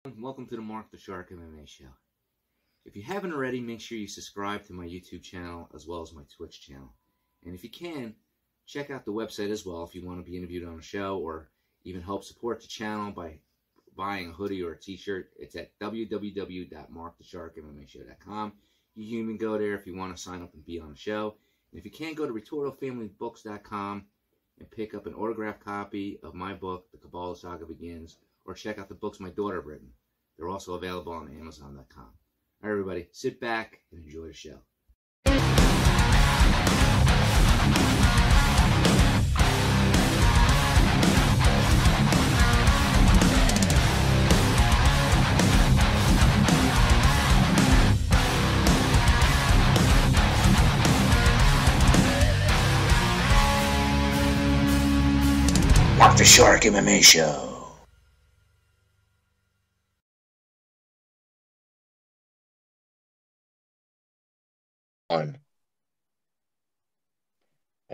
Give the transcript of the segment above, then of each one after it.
Welcome to the Marc The Shark MMA show. If you haven't already, make sure you subscribe to my YouTube channel as well as my Twitch channel. And if you can, check out the website as well if you want to be interviewed on a show or even help support the channel by buying a hoodie or a t-shirt. It's at www.markthesharkmmashow.com. You can even go there if you want to sign up and be on the show. And if you can't, go to RitortoFamilyBooks.com and pick up an autographed copy of my book, The Kabbalah Saga Begins, or check out the books my daughter have written. They're also available on Amazon.com. All right, everybody, sit back and enjoy the show. Marc The Shark MMA show.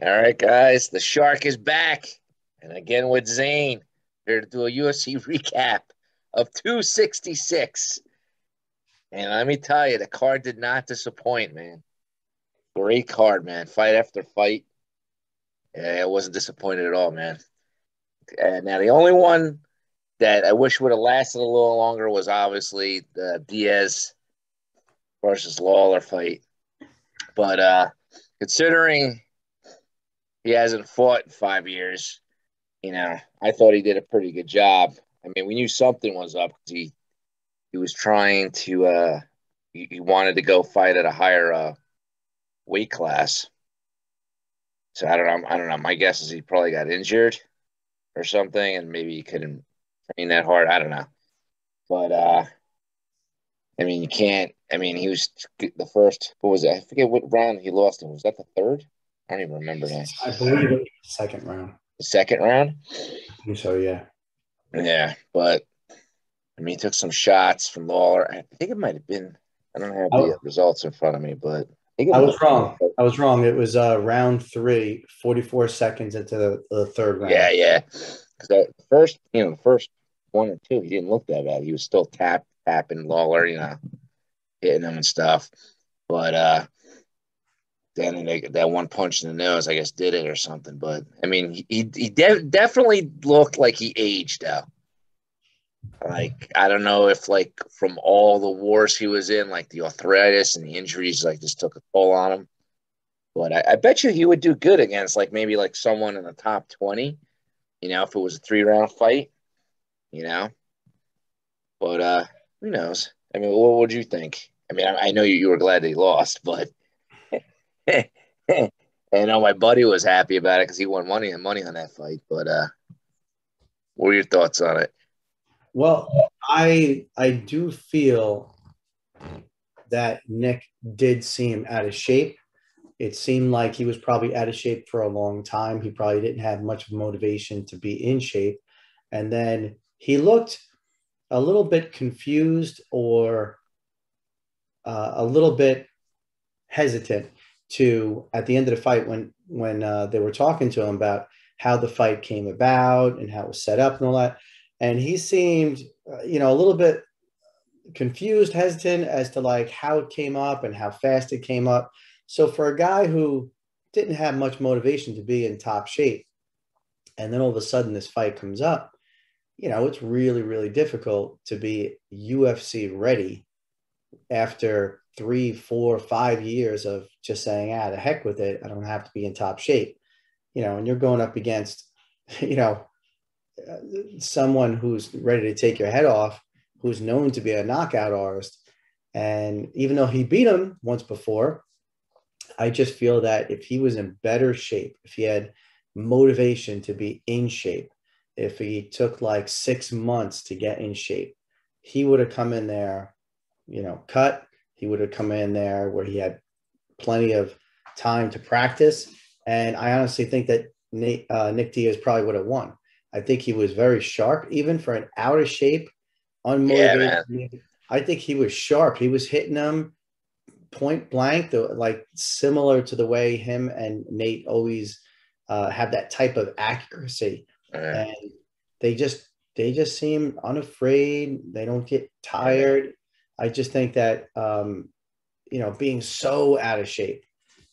All right, guys, the Shark is back, and again with Zane, here to do a UFC recap of 266. And let me tell you, the card did not disappoint, man. Great card, man. Fight after fight. I wasn't disappointed at all, man. And now the only one that I wish would have lasted a little longer was obviously the Diaz versus Lawler fight. But considering he hasn't fought in 5 years, I thought he did a pretty good job. I mean, we knew something was up because he was trying to he wanted to go fight at a higher weight class. So I don't know. My guess is he probably got injured or something, and maybe he couldn't train that hard. I don't know. But I mean, you can't. I mean, he was the first. What was it? I forget what round he lost in. Was that the third? I don't even remember that. I believe it was the second round. The second round? I think so, yeah. Yeah, but I mean, he took some shots from Lawler. I think it might have been. I don't have the results in front of me, but I was wrong. I was wrong. It was round 3, 44 seconds into the third round. Yeah. Because the first one or two, he didn't look that bad. He was still tapping Lawler, hitting him and stuff. But then that one punch in the nose, I guess, did it or something. But I mean, he definitely looked like he aged out. Like, I don't know if, like, from all the wars he was in, like the arthritis and the injuries, like, just took a toll on him. But I bet you he would do good against, like, maybe like someone in the top 20, if it was a 3-round fight, But who knows? I mean, what would you think? I mean, I know you were glad that he lost, but I know my buddy was happy about it because he won money on that fight. But what were your thoughts on it? Well, I do feel that Nick did seem out of shape. It seemed like he was probably out of shape for a long time. He probably didn't have much motivation to be in shape. And then he looked a little bit confused or a little bit hesitant at the end of the fight when they were talking to him about how the fight came about and how it was set up and all that. And he seemed, a little bit confused, hesitant as to like how it came up and how fast it came up. So for a guy who didn't have much motivation to be in top shape, and then all of a sudden this fight comes up, it's really, really difficult to be UFC ready after 3, 4, 5 years of just saying, the heck with it. I don't have to be in top shape, and you're going up against, someone who's ready to take your head off, who's known to be a knockout artist. And even though he beat him once before, I just feel that if he was in better shape, if he had motivation to be in shape, if he took like 6 months to get in shape, he would have come in there, cut. He would have come in there where he had plenty of time to practice. And I honestly think that Nick Diaz probably would have won. I think he was very sharp, even for an out of shape, unmotivated. Yeah, I think he was sharp. He was hitting them point blank, like similar to the way him and Nate always have that type of accuracy. And they just they just seem unafraid. They don't get tired. I just think that, being so out of shape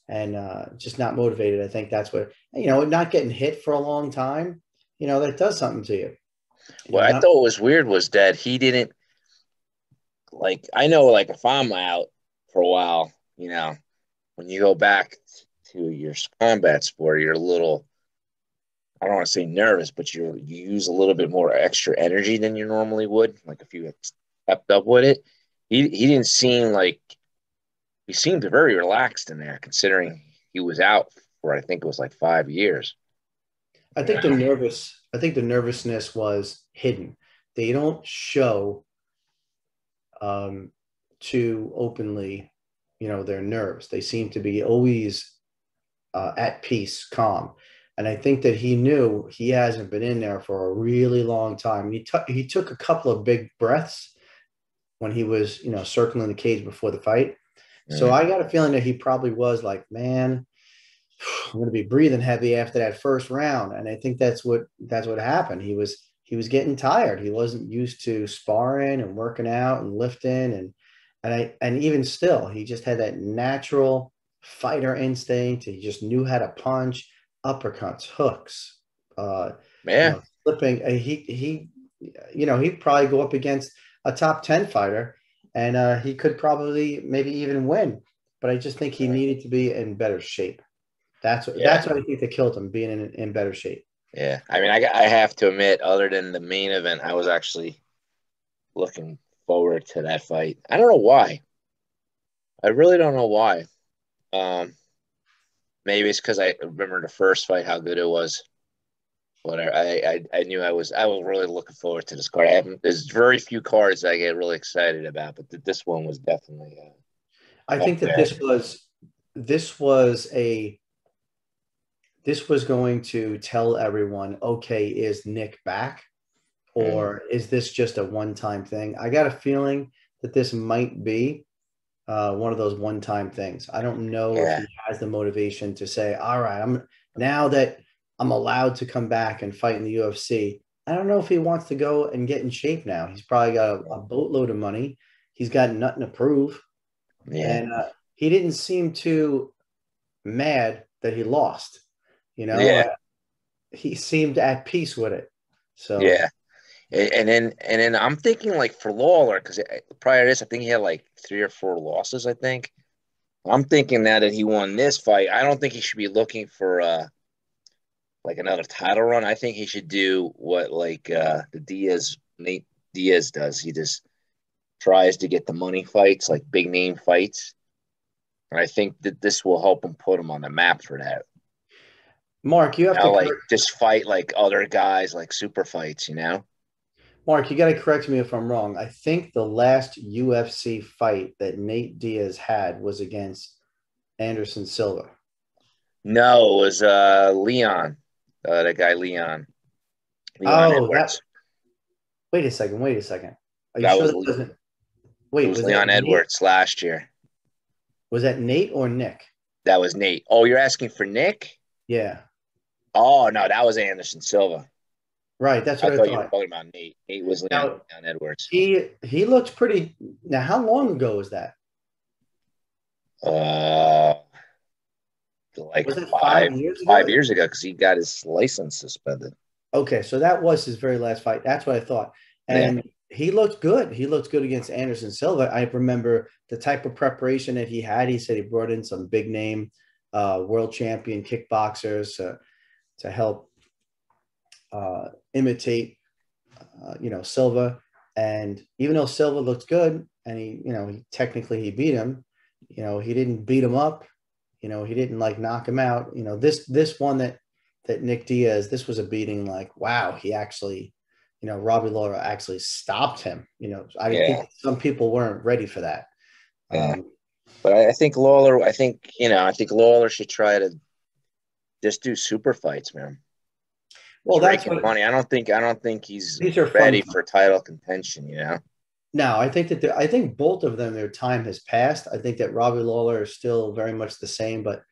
and just not motivated, I think that's what, not getting hit for a long time, that does something to you. What I thought was weird was that he didn't, like, I know, like, if I'm out for a while, when you go back to your combat sport, you're a little, I don't want to say nervous, but you use a little bit more extra energy than you normally would. Like if you had stepped up with it, he didn't seem like, he seemed very relaxed in there, considering he was out for, I think it was like 5 years. I think the nervousness was hidden. They don't show too openly, their nerves. They seem to be always at peace, calm. And I think that he knew he hasn't been in there for a really long time. He took a couple of big breaths when he was, circling the cage before the fight. So I got a feeling that he probably was like, man, I'm going to be breathing heavy after that first round. And I think that's what happened. He was getting tired. He wasn't used to sparring and working out and lifting. And even still, he just had that natural fighter instinct. He just knew how to punch, uppercuts, hooks, flipping. He'd probably go up against a top 10 fighter and he could probably maybe even win. But I just think he needed to be in better shape. That's what I think that killed him, being in better shape. Yeah. I mean, I have to admit, other than the main event, I was actually looking forward to that fight. I don't know why. I really don't know why. Maybe it's because I remember the first fight, how good it was. But I knew I was really looking forward to this card. There's very few cards I get really excited about, but this one was definitely. I think that this was going to tell everyone, okay, is Nick back, or is this just a one-time thing? I got a feeling that this might be one of those one-time things. I don't know if he has the motivation to say, all right, now that I'm allowed to come back and fight in the UFC. I don't know if he wants to go and get in shape now. He's probably got a boatload of money. He's got nothing to prove. Yeah. And he didn't seem too mad that he lost. He seemed at peace with it. So yeah. And then I'm thinking, like, for Lawler, because prior to this, I think he had like 3 or 4 losses, I think. I'm thinking now that he won this fight, I don't think he should be looking for like another title run. I think he should do what like Nate Diaz does. He just tries to get the money fights, like big name fights. And I think that this will help him put him on the map for that. Mark, you have to like just fight like other guys, like super fights, Mark, you got to correct me if I'm wrong. I think the last UFC fight that Nate Diaz had was against Anderson Silva. No, it was Leon. The guy Leon Edwards. Wait a second. Are you that sure was, that doesn't? Wait, it was Leon Edwards last year. Was that Nate or Nick? That was Nate. Oh, you're asking for Nick? Yeah. Oh no, that was Anderson Silva. Right, that's what I thought. You were talking about Nate. Nate was Leon Edwards. He looks pretty. Now, how long ago was that? Like was that 5 years ago? 5 years ago, because he got his license suspended. Okay, so that was his very last fight. That's what I thought. And he looked good. He looked good against Anderson Silva. I remember the type of preparation that he had. He said he brought in some big name world champion kickboxers to help imitate, Silva. And even though Silva looked good, and he technically he beat him, he didn't beat him up. He didn't like knock him out. This one that Nick Diaz, this was a beating. Like, wow, he actually, Robbie Lawler actually stopped him. I think some people weren't ready for that. But I think Lawler. I think Lawler should try to just do super fights, man. Well, that's what money. I don't think he's ready for title contention. No, I think both of them, their time has passed. I think that Robbie Lawler is still very much the same, but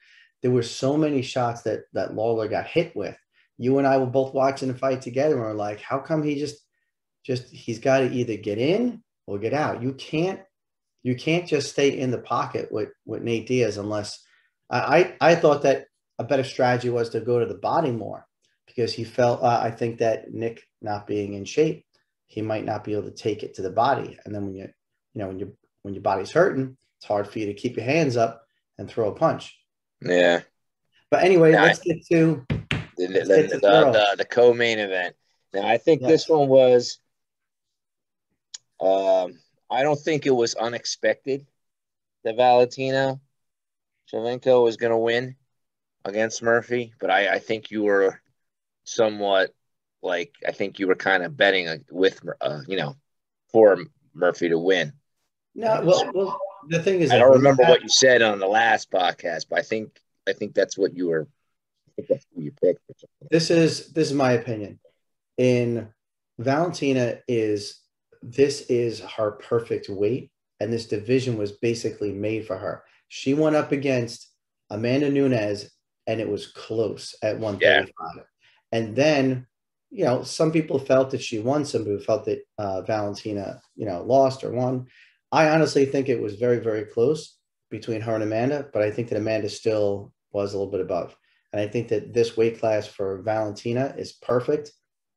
there were so many shots that Lawler got hit with. You and I were both watching the fight together, and we're like, how come he just just he's got to either get in or get out. You can't just stay in the pocket with Nate Diaz unless I thought that a better strategy was to go to the body more because he felt I think that Nick not being in shape, he might not be able to take it to the body. And then when your body's hurting, it's hard for you to keep your hands up and throw a punch. Yeah. But anyway, let's get to the co-main event. Now, I think this one was I don't think it was unexpected that Valentina Shevchenko was going to win against Murphy, but I think you were somewhat I think you were kind of betting with for Murphy to win. No, well, the thing is, I don't remember what you said on the last podcast, but I think that's what you were. I think that's who you picked. This is my opinion. In Valentina this is her perfect weight, and this division was basically made for her. She went up against Amanda Nunes, and it was close at 135. Yeah. And then, some people felt that she won. Some people felt that Valentina, lost or won. I honestly think it was very, very close between her and Amanda, but I think that Amanda still was a little bit above. And I think that this weight class for Valentina is perfect.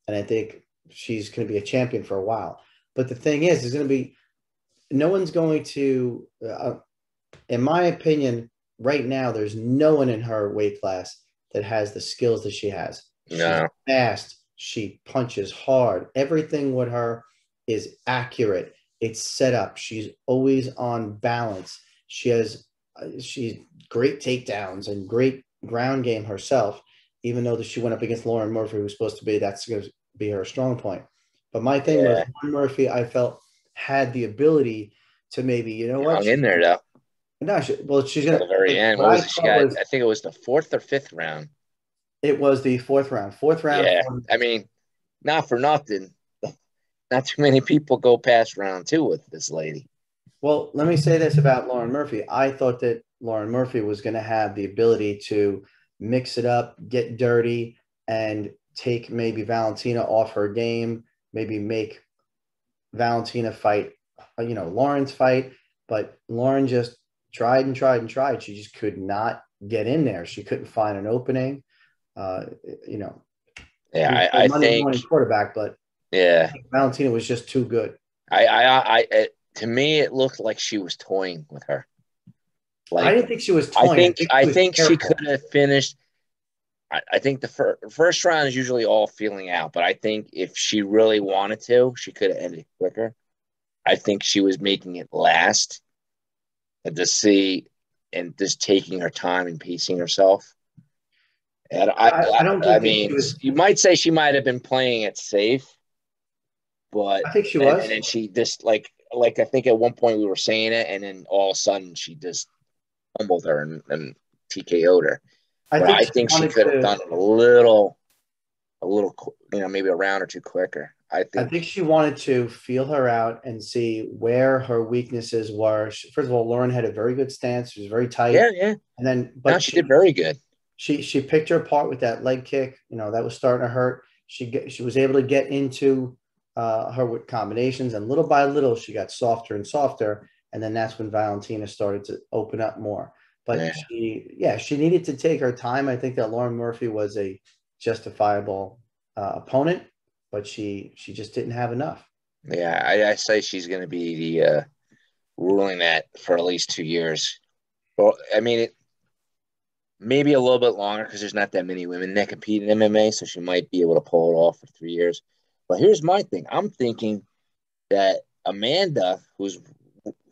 And I think she's going to be a champion for a while. But the thing is, no one's going to, in my opinion, right now, there's no one in her weight class that has the skills that she has. She's fast. She punches hard. Everything with her is accurate. It's set up. She's always on balance. She's great takedowns and great ground game herself, even though she went up against Lauren Murphy, who's supposed to be, that's going to be her strong point. But my thing was Lauren Murphy, I felt, had the ability to maybe, hung in there, though. No, she's going to the very end. What was it? She got, I think it was the fourth or fifth round. It was the fourth round. Yeah. I mean, not for nothing. Not too many people go past round 2 with this lady. Well, let me say this about Lauren Murphy. I thought that Lauren Murphy was going to have the ability to mix it up, get dirty, and take maybe Valentina off her game, maybe make Valentina fight, Lauren's fight. But Lauren just tried and tried and tried. She just could not get in there. She couldn't find an opening. Yeah, I think morning quarterback, but Valentina was just too good. To me, it looked like she was toying with her. I didn't think she was toying. I think she could have finished. I think the first round is usually all feeling out, but I think if she really wanted to, she could have ended it quicker. I think she was making it last and just taking her time and pacing herself. And I mean, you might say she might have been playing it safe, but I think she was. And then she just like I think at one point we were saying it, and then all of a sudden she just humbled her and TKO'd her. I think she could have done it a little, maybe a round or two quicker. I think she wanted to feel her out and see where her weaknesses were. First of all, Lauren had a very good stance. She was very tight. Yeah. And then, she did very good. She picked her apart with that leg kick. That was starting to hurt. She was able to get into her with combinations, and little by little, she got softer and softer. And then that's when Valentina started to open up more. But she needed to take her time. I think that Lauren Murphy was a justifiable opponent, but she just didn't have enough. Yeah, I say she's going to be the ruling that for at least 2 years. Well, I mean, maybe a little bit longer because there's not that many women that compete in MMA, so she might be able to pull it off for 3 years. But here's my thing. I'm thinking that Amanda, who's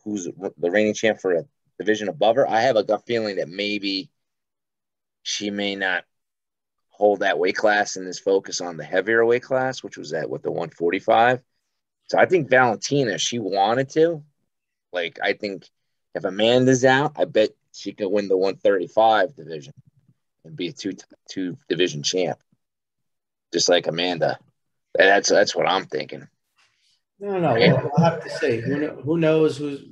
the reigning champ for a division above her, I have a gut feeling that maybe she may not hold that weight class and this focus on the heavier weight class, which was the 145. So I think Valentina, she wanted to. I think if Amanda's out, I bet she could win the 135 division and be a two division champ, just like Amanda. That's what I'm thinking. No. We'll have to see. Who knows who's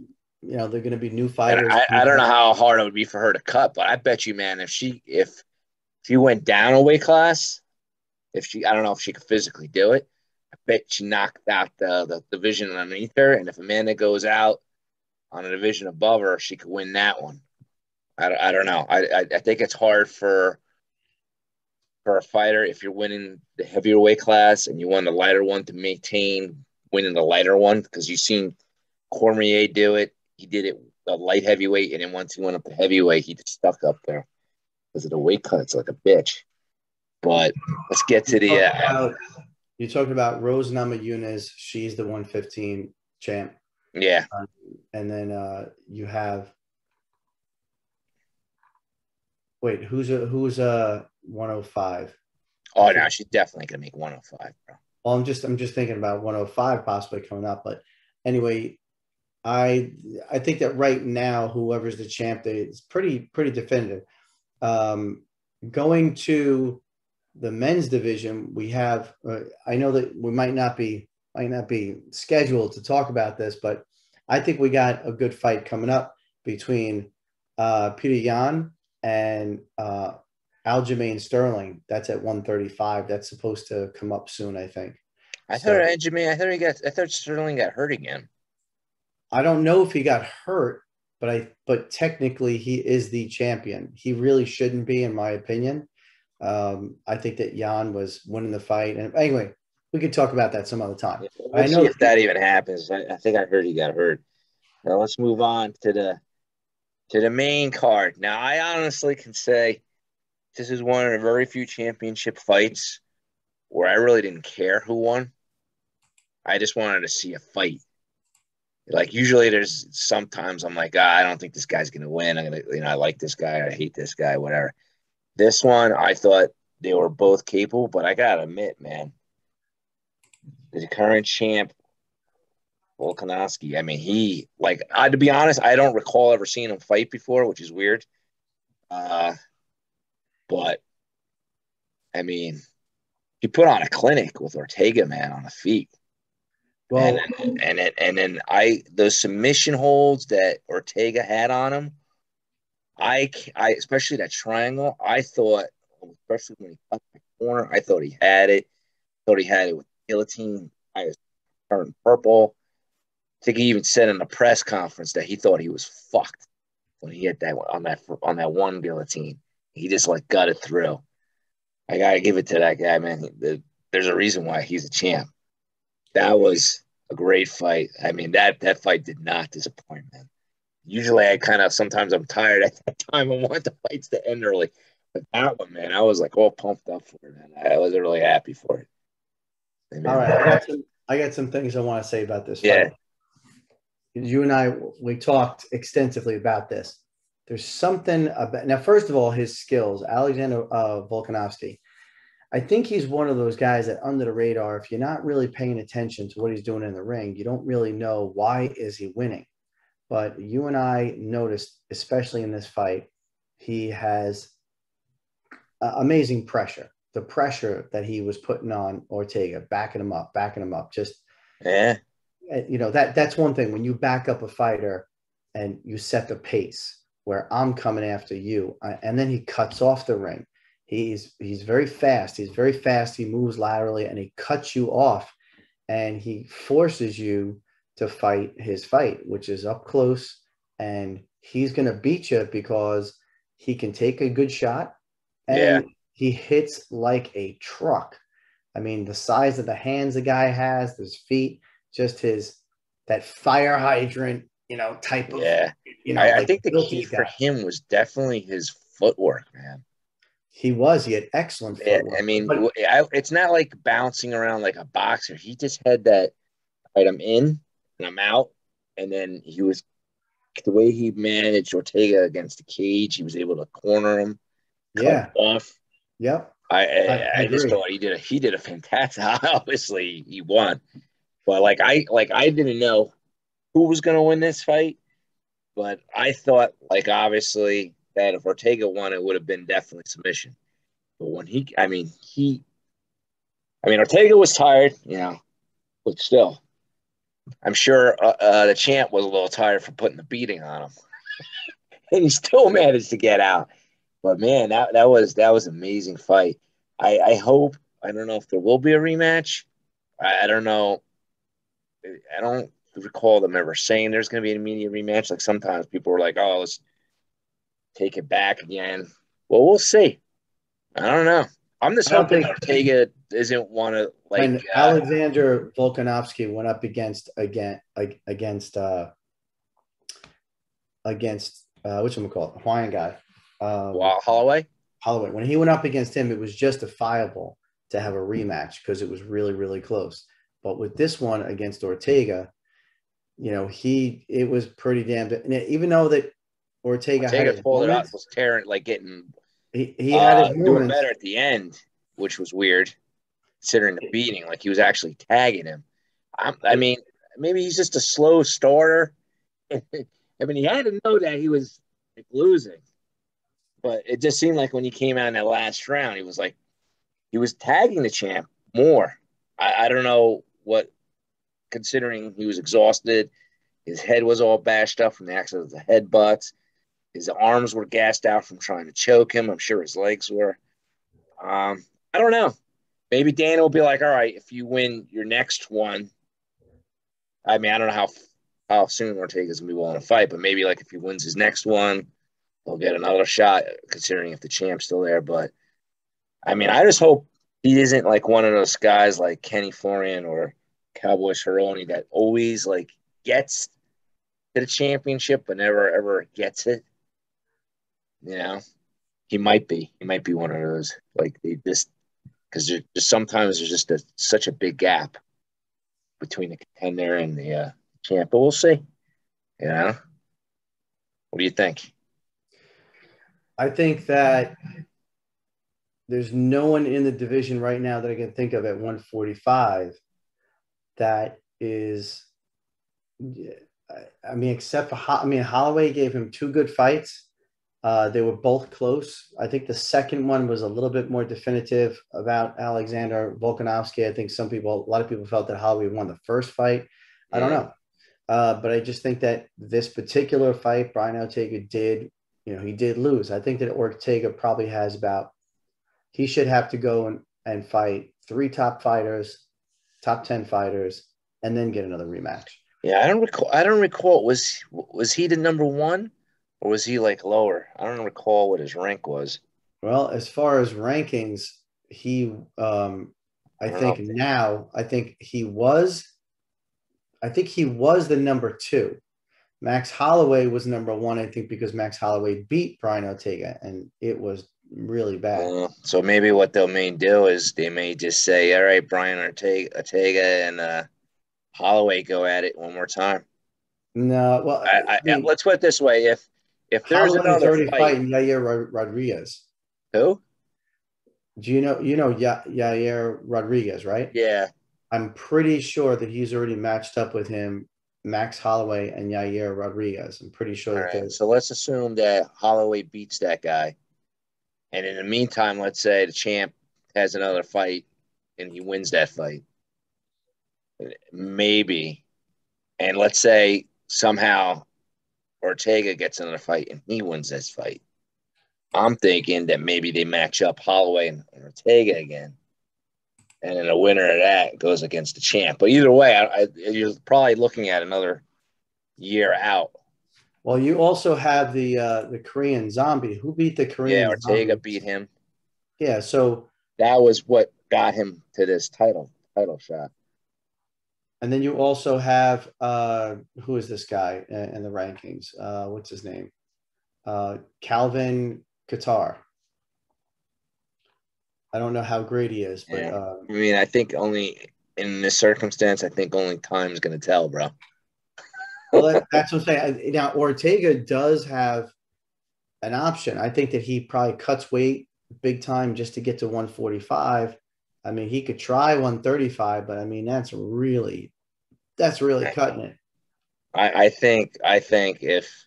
they're going to be new fighters. I don't know how hard it would be for her to cut, but I bet you, man, if she went down a weight class, I don't know if she could physically do it. I bet she knocked out the division underneath her, and if Amanda goes out on a division above her, she could win that one. I don't know. I think it's hard for a fighter if you're winning the heavier weight class and you won the lighter one to maintain winning the lighter one, because you've seen Cormier do it. He did it a light heavyweight, and then once he went up to heavyweight, he just stuck up there because of the weight cuts like a bitch. But let's get to the. You talked about Rose Namajunas. She's the 115 champ. Yeah. And then you have. Wait, who's 105? Oh no, she's definitely gonna make 105, bro. Well, I'm just thinking about 105 possibly coming up, but anyway, I think that right now, whoever's the champ, it's pretty definitive. Going to the men's division, we have. I know that we might not be scheduled to talk about this, but I think we got a good fight coming up between Peter Yan and Aljamain Sterling. That's at 135. That's supposed to come up soon, I think. I thought Sterling got hurt again. I don't know if he got hurt, but technically he is the champion. He really shouldn't be, in my opinion. I think that Yan was winning the fight. And anyway, we could talk about that some other time. Let's see if that even happens. I think I heard he got hurt. Now let's move on to the main card. Now, I honestly can say this is one of the very few championship fights where I really didn't care who won. I just wanted to see a fight. Like, usually there's sometimes I'm like, I don't think this guy's going to win. I like this guy. I hate this guy, whatever. This one, I thought they were both capable, but I got to admit, man, the current champ, Volkanovski, I mean, to be honest, I don't recall ever seeing him fight before, which is weird. But, I mean, he put on a clinic with Ortega, man, on the feet. Well, and then those submission holds that Ortega had on him, I especially that triangle, I thought, especially when he cut the corner, I thought he had it. Thought he had it with guillotine. I was turned purple. I think he even said in the press conference that he thought he was fucked when he hit that on that one guillotine. He just got it through. I gotta give it to that guy, man. There's a reason why he's a champ. That was a great fight. I mean, that fight did not disappoint, man. Usually sometimes I'm tired at that time and want the fights to end early. But that one, man, I was all pumped up for it, man. I was really happy for it. All right. I got some things I want to say about this fight. Yeah. You and I, we talked extensively about this. There's something about, now, first of all, his skills, Alexander Volkanovski. I think he's one of those guys that under the radar, if you're not really paying attention to what he's doing in the ring, you don't really know why is he winning. But you and I noticed, especially in this fight, he has amazing pressure. The pressure that he was putting on Ortega, backing him up. Just, that's one thing. When you back up a fighter and you set the pace where I'm coming after you, and then he cuts off the ring. He's very fast. He moves laterally and he cuts you off, and he forces you to fight his fight, which is up close, and he's going to beat you because he can take a good shot, and he hits like a truck. I mean, the size of the hands the guy has, his feet, just that fire hydrant, type of. Yeah. I think the key for him was definitely his footwork, man. He had excellent footwork. Yeah, I mean, it's not like bouncing around like a boxer. He just had that, right, I'm in and I'm out. And then the way he managed Ortega against the cage, he was able to corner him, cut him off. Yep. I just thought he did a fantastic. Obviously, he won, but I didn't know who was going to win this fight, but I thought obviously that if Ortega won, it would have been definitely submission. But when Ortega was tired, but still, I'm sure the champ was a little tired for putting the beating on him, and he still managed to get out. But man, that was an amazing fight. I hope, I don't know if there will be a rematch. I don't know. I don't recall them ever saying there's going to be an immediate rematch. Like sometimes people were like, "Oh, let's take it back again." Well, we'll see. I don't know. I'm just I don't hoping think Ortega isn't one of like when Alexander Volkanovski went up against which one we call it, Hawaiian guy, Holloway. Holloway. When he went up against him, it was justifiable to have a rematch because it was really, really close. But with this one against Ortega, it was pretty damn. Even though that Ortega had his pulled it up, moments, was tearing like getting he had his doing moments. better at the end, which was weird considering the beating. Like he was actually tagging him. I mean, maybe he's just a slow starter. I mean, he had to know that he was like, losing, but it just seemed like when he came out in that last round, he was tagging the champ more. I don't know what, considering he was exhausted, his head was all bashed up from the accident of the headbutts. His arms were gassed out from trying to choke him. I'm sure his legs were. I don't know. Maybe Dana will be like, all right, if you win your next one, I mean, I don't know how soon Ortega's going to be willing to fight, but maybe like if he wins his next one, he'll get another shot, considering if the champ's still there. But, I mean, I just hope he isn't like one of those guys like Kenny Florian or Cowboy Cerrone that always like gets to the championship but never ever gets it. You know, he might be one of those like they just because sometimes there's just such a big gap between the contender and the champ. But we'll see. You know, what do you think? I think that there's no one in the division right now that I can think of at 145 that is. I mean, except for Holloway gave him two good fights. They were both close. I think the second one was a little bit more definitive about Alexander Volkanovski. I think a lot of people felt that Holloway won the first fight. I don't know. But I just think that this particular fight, Brian Ortega he did lose. I think that Ortega probably has he should have to go and fight 3 top 10 fighters, and then get another rematch. Yeah, I don't recall. Was he the number one? Or was he like lower? I don't recall what his rank was. Well, as far as rankings, I think he was the number 2. Max Holloway was number 1, I think, because Max Holloway beat Brian Ortega, and it was really bad. So maybe what they may do is they may just say, all right, Brian Ortega and Holloway go at it one more time. No, well, let's put it this way: if there's Holloway's another already fight, fighting Yair Rodriguez. who? Do you know Yair Rodriguez, right? Yeah. I'm pretty sure that he's already matched up with him, Max Holloway and Yair Rodriguez. I'm pretty sure that Right. So let's assume that Holloway beats that guy, and in the meantime, let's say the champ has another fight and he wins that fight, maybe, and let's say somehow Ortega gets another fight and he wins this fight. I'm thinking that maybe they match up Holloway and Ortega again. And then the winner of that goes against the champ. But either way, you're probably looking at another year out. Well, you also have the Korean Zombie. Who beat the Korean Ortega Zombie? Ortega beat him. Yeah, so that was what got him to this title shot. And then you also have who is this guy in the rankings? What's his name? Calvin Qatar. I don't know how great he is, but I mean, I think only in this circumstance, I think only time's going to tell, bro. Well, that's what I'm saying. Now, Ortega does have an option. I think that he probably cuts weight big time just to get to 145. I mean, he could try 135, but I mean, that's really cutting it. I think if,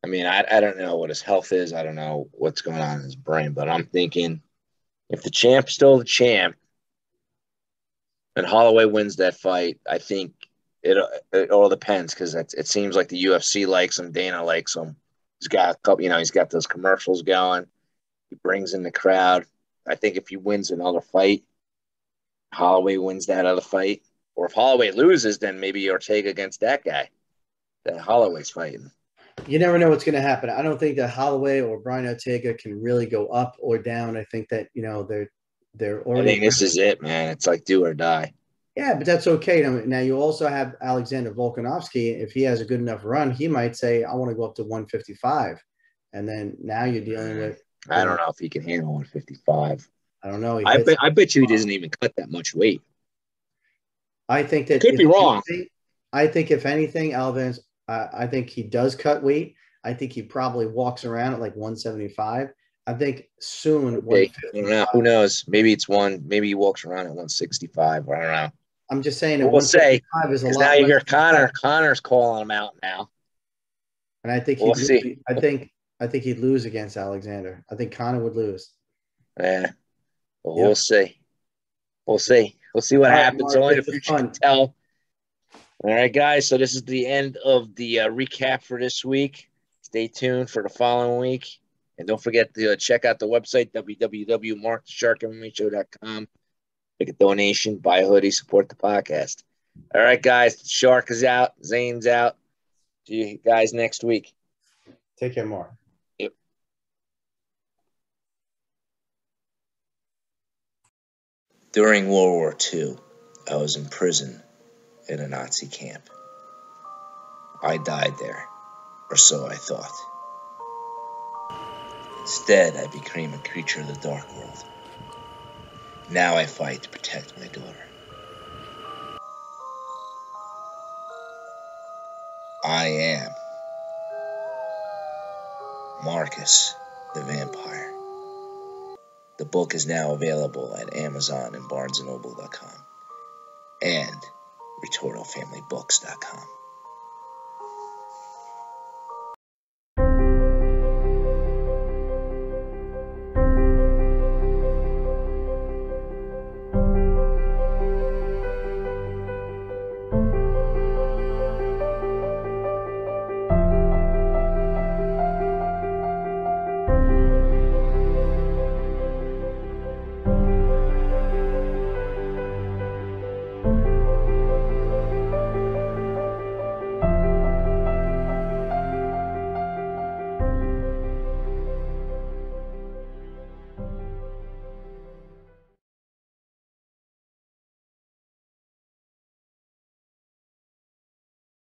I mean, I don't know what his health is. I don't know what's going on in his brain, but I'm thinking if the champ's still the champ and Holloway wins that fight, I think it all depends because it seems like the UFC likes him. Dana likes him. He's got a couple, he's got those commercials going. He brings in the crowd. I think if he wins another fight, Holloway wins that other fight. Or if Holloway loses, then maybe Ortega against that guy that Holloway's fighting. You never know what's going to happen. I don't think that Holloway or Brian Ortega can really go up or down. I think that, they're I already. think this is it, man. It's like do or die. Yeah, but that's okay. Now you also have Alexander Volkanovski. If he has a good enough run, he might say, I want to go up to 155. And then now you're dealing with. I don't know if he can handle 155. I don't know. I bet you he doesn't even cut that much weight. I think that Could be wrong. I think if anything, Alvin's, I think he does cut weight. I think he probably walks around at like 175. I think soon. Okay. I don't know. Who knows? Maybe it's maybe he walks around at 165. I don't know. I'm just saying that 165 is a lot. Now you hear Connor's calling him out now. And I think we'll see. I think he'd lose against Alexander. I think Connor would lose. Yeah. Well, We'll see. We'll see. We'll see what happens. Mark, only the future can tell. All right, guys. So this is the end of the recap for this week. Stay tuned for the following week. And don't forget to check out the website, www.markthesharkmmashow.com. Make a donation, buy a hoodie, support the podcast. All right, guys. The Shark is out. Zane's out. See you guys next week. Take care, Mark. Yep. During World War II, I was in prison in a Nazi camp. I died there, or so I thought. Instead, I became a creature of the dark world. Now I fight to protect my daughter. I am Marcus the Vampire. The book is now available at Amazon and BarnesandNoble.com and RitortoFamilyBooks.com.